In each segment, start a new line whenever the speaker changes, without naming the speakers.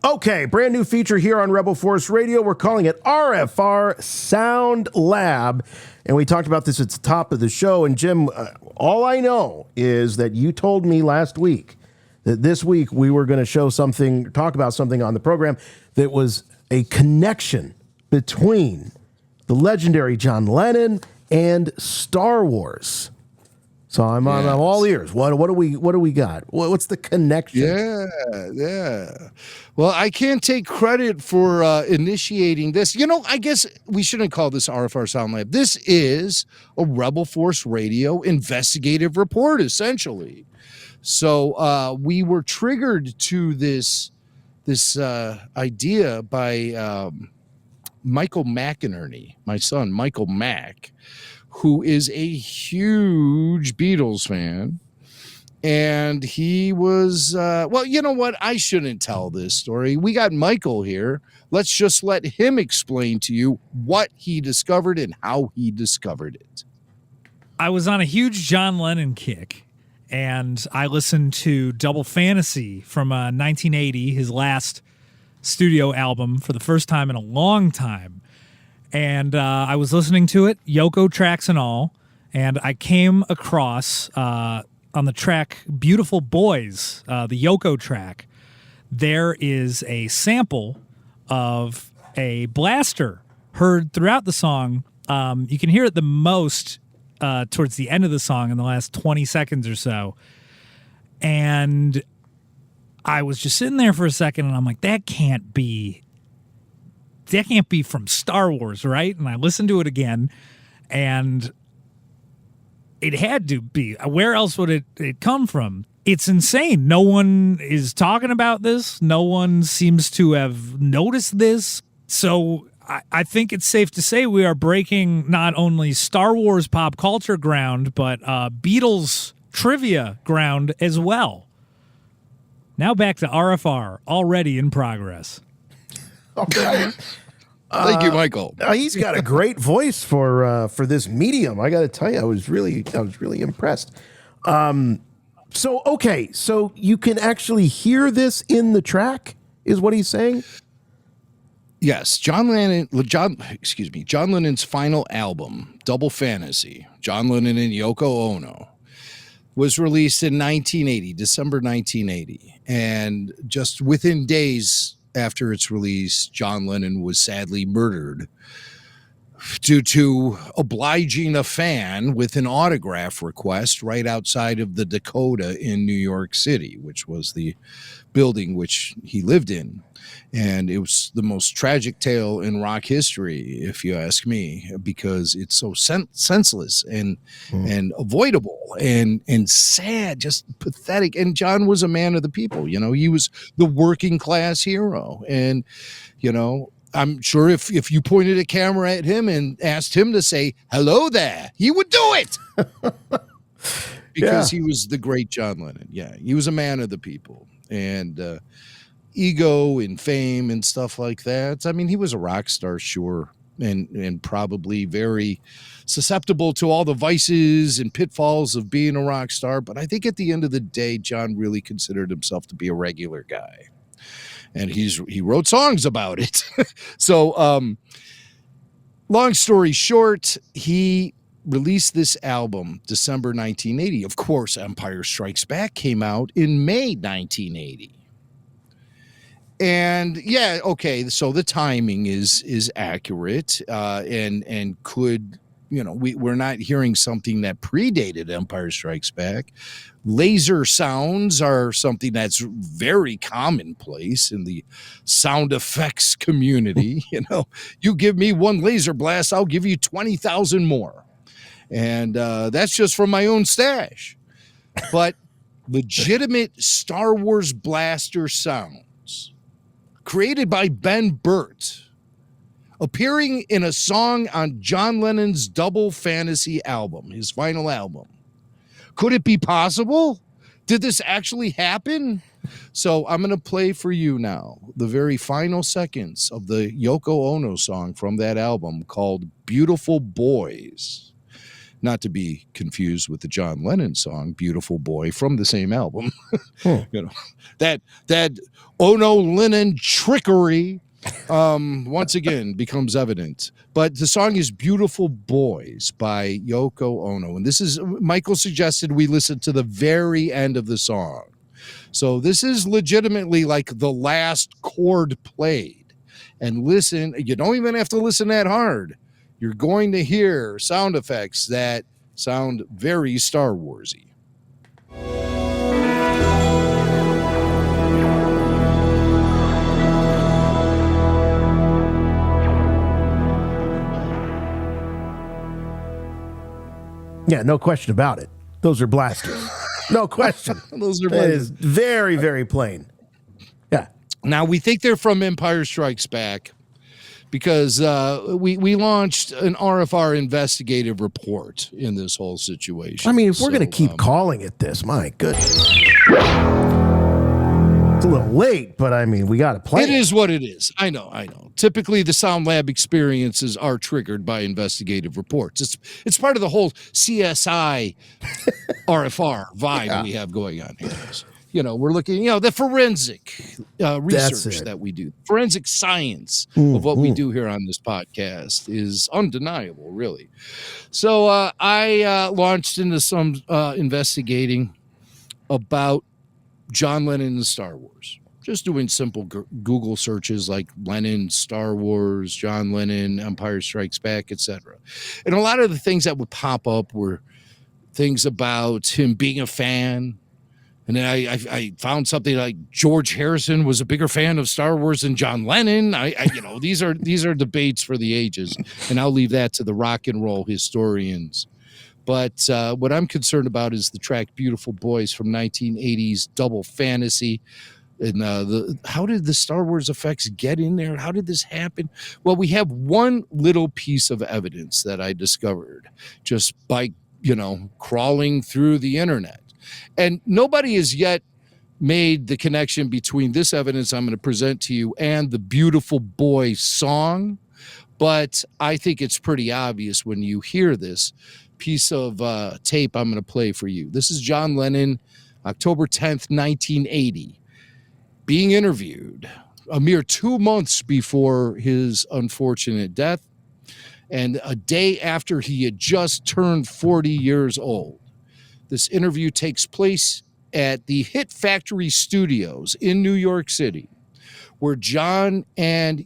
Okay, brand new feature here on Rebel Force Radio. We're calling it RFR Sound Lab. And we talked about this at the top of the show. And Jim, all I know is that you told me last week that this week we were going to talk about something on the program that was a connection between the legendary John Lennon and Star Wars. So I'm all ears. What do we got? What's the connection?
Yeah. Well, I can't take credit for initiating this. I guess we shouldn't call this RFR Sound Lab. This is a Rebel Force Radio investigative report, essentially. So we were triggered to this idea by Michael McInerney, my son, Michael Mack, who is a huge Beatles fan. And he was, well, you know what? I shouldn't tell this story. We got Michael here. Let's just let him explain to you what he discovered and how he discovered it.
I was on a huge John Lennon kick, and I listened to Double Fantasy from 1980, his last studio album, for the first time in a long time. And I was listening to it, Yoko tracks and all, and I came across on the track Beautiful Boys, the Yoko track, there is a sample of a blaster heard throughout the song. You can hear it the most towards the end of the song in the last 20 seconds or so. And I was just sitting there for a second, and I'm like, that can't be from Star Wars, right? And I listened to it again, and it had to be. Where else would it come from? It's insane. No one is talking about this. No one seems to have noticed this. So I think it's safe to say we are breaking not only Star Wars pop culture ground, but Beatles trivia ground as well. Now back to RFR, already in progress.
Okay.
Thank you, Michael.
He's got a great voice for this medium. I got to tell you, I was really impressed. So you can actually hear this in the track, is what he's saying?
Yes, John Lennon's final album, Double Fantasy, John Lennon and Yoko Ono, was released in 1980, December 1980, and just within days after its release, John Lennon was sadly murdered due to obliging a fan with an autograph request right outside of the Dakota in New York City, which was the building which he lived in. And it was the most tragic tale in rock history, if you ask me, because it's so senseless and avoidable and sad, just pathetic. And John was a man of the people. He was the working class hero. And, I'm sure if you pointed a camera at him and asked him to say, hello there, he would do it. Because he was the great John Lennon. Yeah, he was a man of the people. And ego and fame and stuff like that. I mean, he was a rock star, sure, and probably very susceptible to all the vices and pitfalls of being a rock star. But I think at the end of the day, John really considered himself to be a regular guy. And he wrote songs about it. So long story short, he released this album December 1980. Of course, Empire Strikes Back came out in May 1980. And so the timing is accurate and could, we're not hearing something that predated Empire Strikes Back. Laser sounds are something that's very commonplace in the sound effects community. You give me one laser blast, I'll give you 20,000 more. And that's just from my own stash. But legitimate Star Wars blaster sounds created by Ben Burt, appearing in a song on John Lennon's Double Fantasy album, his final album. Could it be possible? Did this actually happen? So I'm going to play for you now the very final seconds of the Yoko Ono song from that album called Beautiful Boys. not to be confused with the John Lennon song "Beautiful Boy" from the same album. You know, that Ono Lennon trickery once again becomes evident. But the song is "Beautiful Boys" by Yoko Ono, and this is Michael suggested we listen to the very end of the song. So this is legitimately like the last chord played. And listen, you don't even have to listen that hard. You're going to hear sound effects that sound very Star Warsy.
Yeah, no question about it. Those are blasters. No question.
Those are
It is very, very plain. Yeah.
Now, we think they're from Empire Strikes Back because we launched an RFR investigative report in this whole situation.
I mean, if we're going to keep calling it this, my goodness. It's a little late, but I mean, we got to play
it. It is what it is. I know. Typically, the Sound Lab experiences are triggered by investigative reports. It's part of the whole CSI RFR vibe we have going on here. You know, we're looking, the forensic research that we do, forensic science of what we do here on this podcast is undeniable, really. So I launched into some investigating about John Lennon and Star Wars. Just doing simple Google searches like Lennon, Star Wars, John Lennon, Empire Strikes Back, etc. And a lot of the things that would pop up were things about him being a fan. And then I found something like George Harrison was a bigger fan of Star Wars than John Lennon. These are debates for the ages, and I'll leave that to the rock and roll historians. But what I'm concerned about is the track "Beautiful Boys" from 1980's Double Fantasy. And how did the Star Wars effects get in there? How did this happen? Well, we have one little piece of evidence that I discovered just by, crawling through the internet. And nobody has yet made the connection between this evidence I'm going to present to you and the Beautiful Boy song. But I think it's pretty obvious when you hear this piece of tape I'm going to play for you. This is John Lennon, October 10th, 1980. Being interviewed a mere 2 months before his unfortunate death and a day after he had just turned 40 years old. This interview takes place at the Hit Factory Studios in New York City, where John and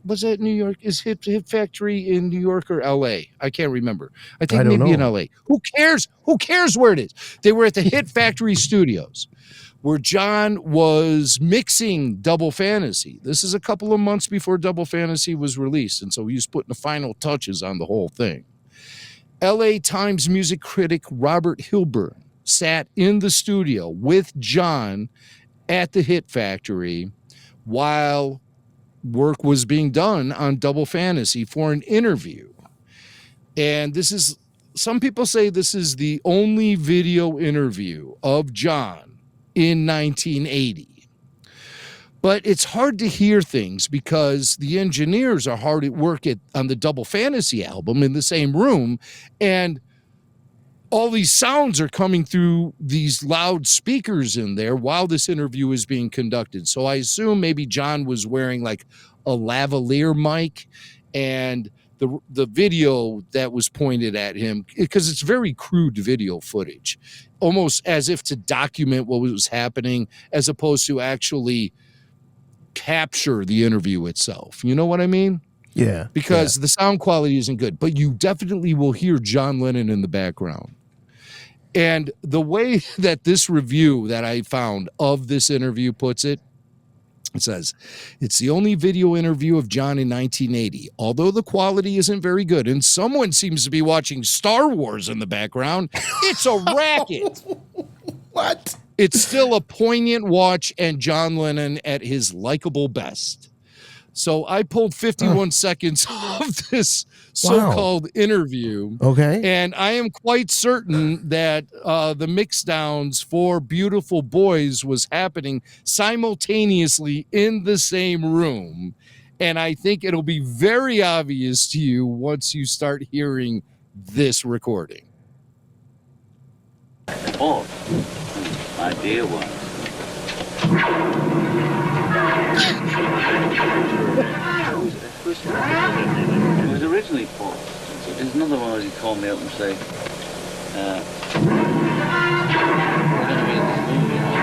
was it New York? Is Hit Factory in New York or L.A.? I can't remember. I think maybe in L.A. Who cares? Who cares where it is? They were at the Hit Factory Studios, where John was mixing Double Fantasy. This is a couple of months before Double Fantasy was released, and so he was putting the final touches on the whole thing. L.A. Times music critic Robert Hilburn sat in the studio with John at the Hit Factory while work was being done on Double Fantasy for an interview. And some people say this is the only video interview of John in 1980. But it's hard to hear things because the engineers are hard at work on the Double Fantasy album in the same room, and all these sounds are coming through these loud speakers in there while this interview is being conducted. So I assume maybe John was wearing like a lavalier mic, and the video that was pointed at him, because it's very crude video footage, almost as if to document what was happening as opposed to actually capture the interview itself. You know what I mean?
Yeah.
Because the sound quality isn't good, but you definitely will hear John Lennon in the background. And the way that this review that I found of this interview puts it, it says, it's the only video interview of John in 1980. Although the quality isn't very good and someone seems to be watching Star Wars in the background, it's a racket.
What?
It's still a poignant watch and John Lennon at his likable best. So I pulled 51 seconds of this so-called interview.
Okay.
And I am quite certain that the mix downs for Beautiful Boys was happening simultaneously in the same room And I think it'll be very obvious to you once you start hearing this recording.
Oh, my dear one. It was originally Paul. There's another one as he called me up and say, we're going to be in this movie, you know,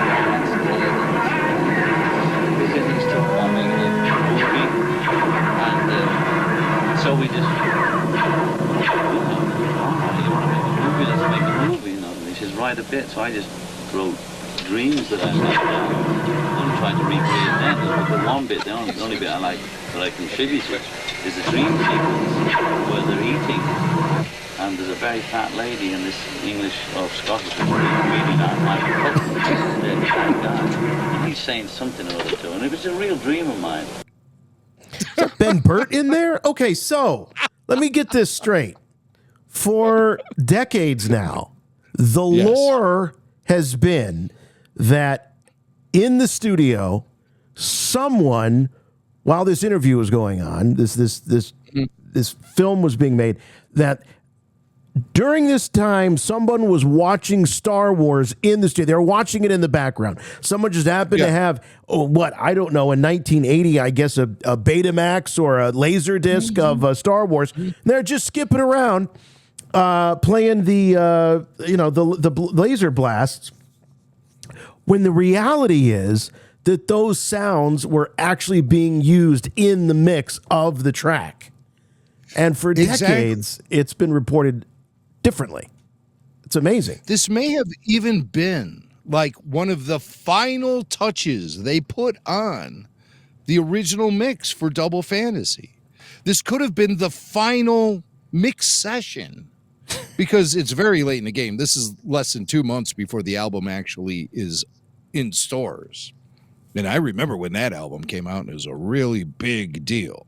because he's talking about making a movie, and so we just, you want to make a movie, let's make a movie, you know, and he says, write a bit, so I just wrote dreams that I had down. I'm trying to recreate that. The one bit, the only bit I like that I contributed is a dream sequence where they're eating, and there's a very fat lady in this English or Scottish really not like fat guy, and he's saying something or other to her, and it was a real dream of mine.
Ben Burt in there? Okay, so let me get this straight. For decades now, the lore has been that in the studio, someone, while this interview was going on, this film was being made, that during this time, someone was watching Star Wars in the studio. They were watching it in the background. Someone just happened to have, I don't know, in 1980, I guess, a Betamax or a laser disc of Star Wars. And they're just skipping around, playing the laser blasts. When the reality is that those sounds were actually being used in the mix of the track. And for decades, it's been reported differently. It's amazing.
This may have even been like one of the final touches they put on the original mix for Double Fantasy. This could have been the final mix session because it's very late in the game. This is less than 2 months before the album actually is in stores. And I remember when that album came out, and it was a really big deal.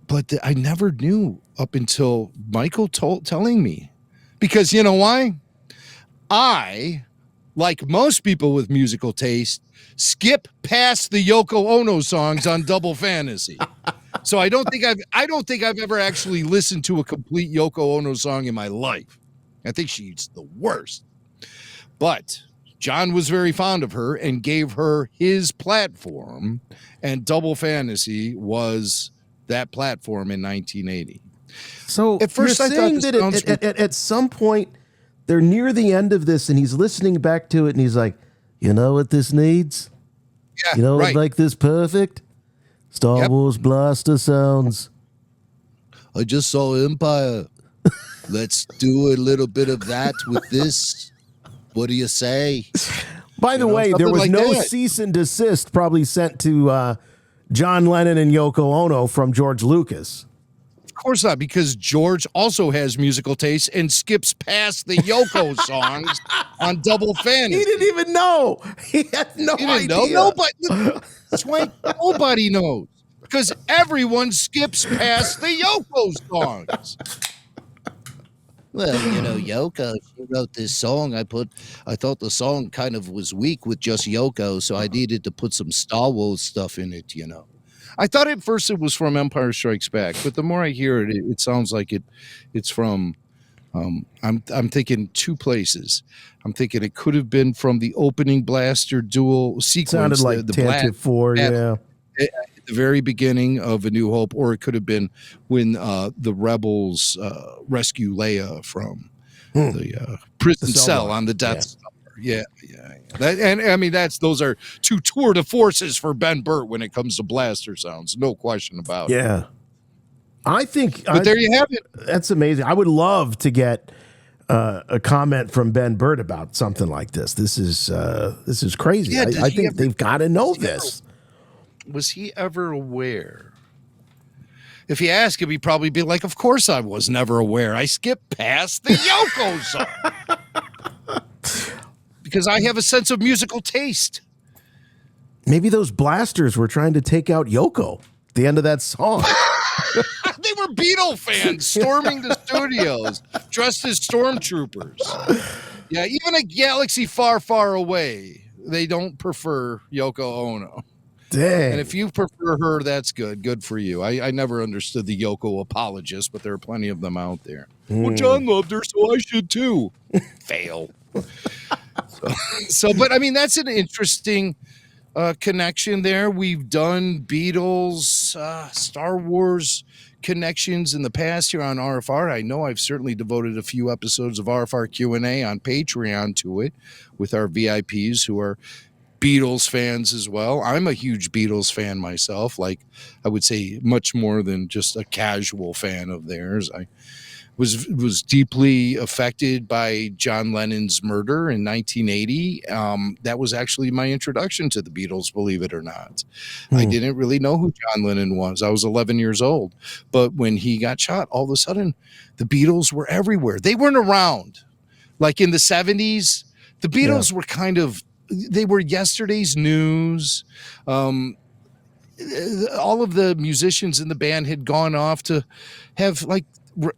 But I never knew up until Michael telling me. Because you know why? I, like most people with musical taste, skip past the Yoko Ono songs on Double Fantasy. So I don't think I've ever actually listened to a complete Yoko Ono song in my life. I think she's the worst. But John was very fond of her and gave her his platform, and Double Fantasy was that platform in 1980.
So
at first
you're saying that at some point they're near the end of this and he's listening back to it and he's like, you know what this needs?
Yeah,
you know
right.
what make this perfect? Star Wars blaster sounds. I just saw Empire. Let's do a little bit of that with this. What do you say? By the way, there was no cease and desist probably sent to John Lennon and Yoko Ono from George Lucas.
Of course not, because George also has musical taste and skips past the Yoko songs on Double Fantasy.
He didn't even know. He had no idea.
Nobody, that's why nobody knows, because everyone skips past the Yoko songs. Well, you know, Yoko, she wrote this song. I thought the song kind of was weak with just Yoko, so I needed to put some Star Wars stuff in it, you know. I thought at first it was from Empire Strikes Back, but the more I hear it, it sounds like it's from, I'm thinking two places. I'm thinking it could have been from the opening blaster duel sequence.
Sounded like
the
Tantive 4, yeah.
At the very beginning of A New Hope, or it could have been when the rebels rescue Leia from the prison cell on the Death Star. Yeah. And I mean, those are two tour de forces for Ben Burt when it comes to blaster sounds. No question about it.
Yeah.
But there you have it.
That's amazing. I would love to get a comment from Ben Burt about something like this. This is crazy.
Yeah,
I think they've got to know this.
Was he ever aware? If you ask him, he'd probably be like, of course I was never aware. I skipped past the Yoko song. Because I have a sense of musical taste.
Maybe those blasters were trying to take out Yoko at the end of that song.
They were Beatle fans storming the studios, dressed as stormtroopers. Yeah, even a galaxy far, far away, they don't prefer Yoko Ono.
Dang.
And if you prefer her, that's good. Good for you. I never understood the Yoko apologists, but there are plenty of them out there. Well, John loved her, so I should too. Fail. But I mean, that's an interesting connection there. We've done Beatles, Star Wars connections in the past here on RFR. I know I've certainly devoted a few episodes of RFR Q&A on Patreon to it with our VIPs who are Beatles fans as well. I'm a huge Beatles fan myself, like I would say much more than just a casual fan of theirs. I was deeply affected by John Lennon's murder in 1980. That was actually my introduction to the Beatles, believe it or not. I didn't really know who John Lennon was. I was 11 years old. But when he got shot, all of a sudden, the Beatles were everywhere. They weren't around. Like in the 70s, the Beatles were kind of, they were yesterday's news. All of the musicians in the band had gone off to have like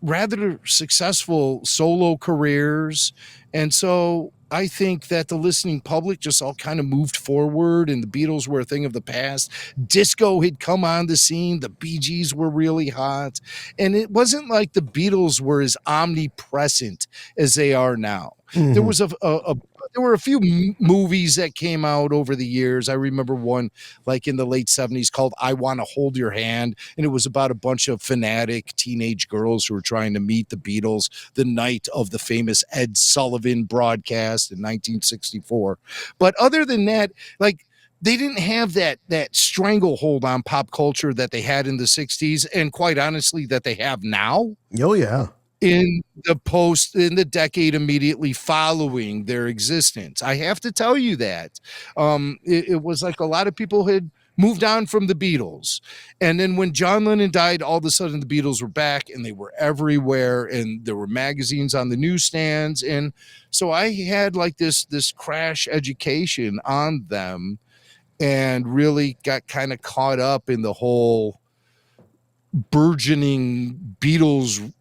rather successful solo careers. And so I think that the listening public just all kind of moved forward and the Beatles were a thing of the past. Disco had come on the scene. The Bee Gees were really hot. And it wasn't like the Beatles were as omnipresent as they are now. There was there were a few movies that came out over the years. I remember one like in the late 70s called I Want to Hold Your Hand. And it was about a bunch of fanatic teenage girls who were trying to meet the Beatles the night of the famous Ed Sullivan broadcast in 1964. But other than that, like they didn't have that stranglehold on pop culture that they had in the 60s. And quite honestly, that they have now.
Oh, yeah.
In the decade immediately following their existence. I have to tell you that it was like a lot of people had moved on from the Beatles. And then when John Lennon died, all of a sudden the Beatles were back and they were everywhere and there were magazines on the newsstands. And so I had like this crash education on them and really got kind of caught up in the whole burgeoning Beatles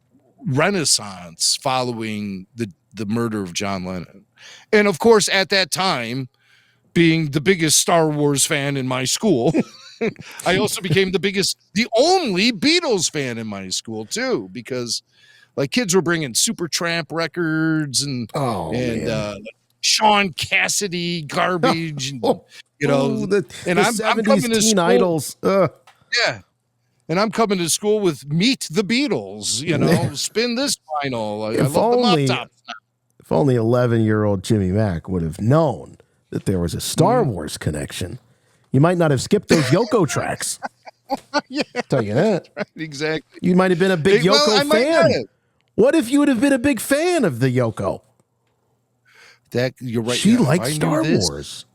renaissance following the murder of John Lennon. And of course, at that time, being the biggest Star Wars fan in my school, I also became the only Beatles fan in my school too, because like kids were bringing Supertramp records and Sean Cassidy garbage, and, you know,
and I'm 70s coming to school, idols.
Yeah. And I'm coming to school with Meet the Beatles, you know, spin this vinyl. I love the mop tops now.
If only 11-year-old Jimmy Mack would have known that there was a Star Wars connection, you might not have skipped those Yoko tracks.
Yeah,
I'll tell you that.
Right, exactly.
You might have been a big Yoko fan. What if you would have been a big fan of the Yoko?
That you're right.
She liked Star Wars.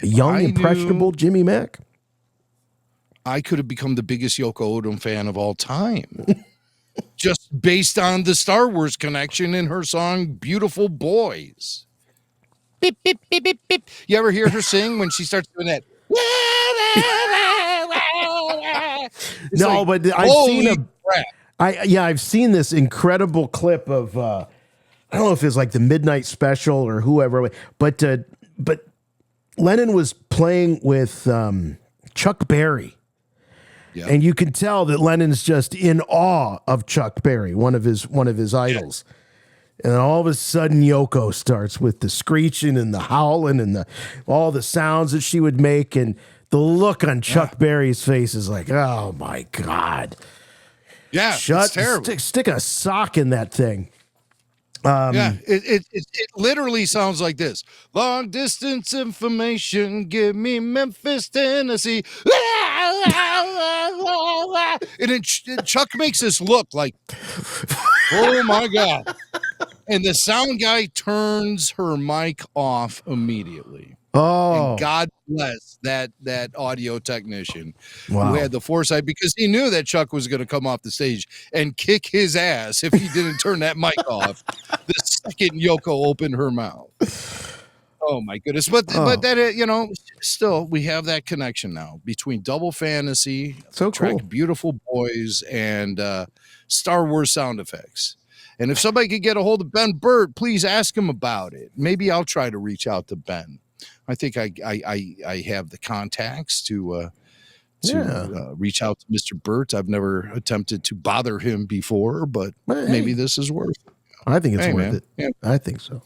A young, impressionable Jimmy Mack.
I could have become the biggest Yoko Ono fan of all time. Just based on the Star Wars connection in her song Beautiful Boys. Beep, beep, beep, beep, beep. You ever hear her sing when she starts doing that?
No, like, but I've seen this incredible clip of I don't know if it's like the Midnight Special or whoever, but Lennon was playing with Chuck Berry. Yeah. And you can tell that Lennon's just in awe of Chuck Berry, one of his idols. Yeah. And then all of a sudden Yoko starts with the screeching and the howling and all the sounds that she would make, and the look on Chuck Berry's face is like, oh my God.
Yeah, it's terrible.
Stick a sock in that thing.
It literally sounds like this. Long distance information, give me Memphis, Tennessee. And then Chuck makes this look like, oh my God. And the sound guy turns her mic off immediately.
Oh,
and God bless that audio technician who had the foresight, because he knew that Chuck was going to come off the stage and kick his ass if he didn't turn that mic off the second Yoko opened her mouth. Oh my goodness. But that, you know, still we have that connection now between Double Fantasy, track Beautiful Boys, and Star Wars sound effects. And if somebody could get a hold of Ben Burt, please ask him about it. Maybe I'll try to reach out to Ben. I think I have the contacts to
Yeah.
reach out to Mr. Burt. I've never attempted to bother him before, but
Well,
maybe
hey.
this is worth it.
I think it's
Hey,
worth
man.
it.
Yeah.
I think so.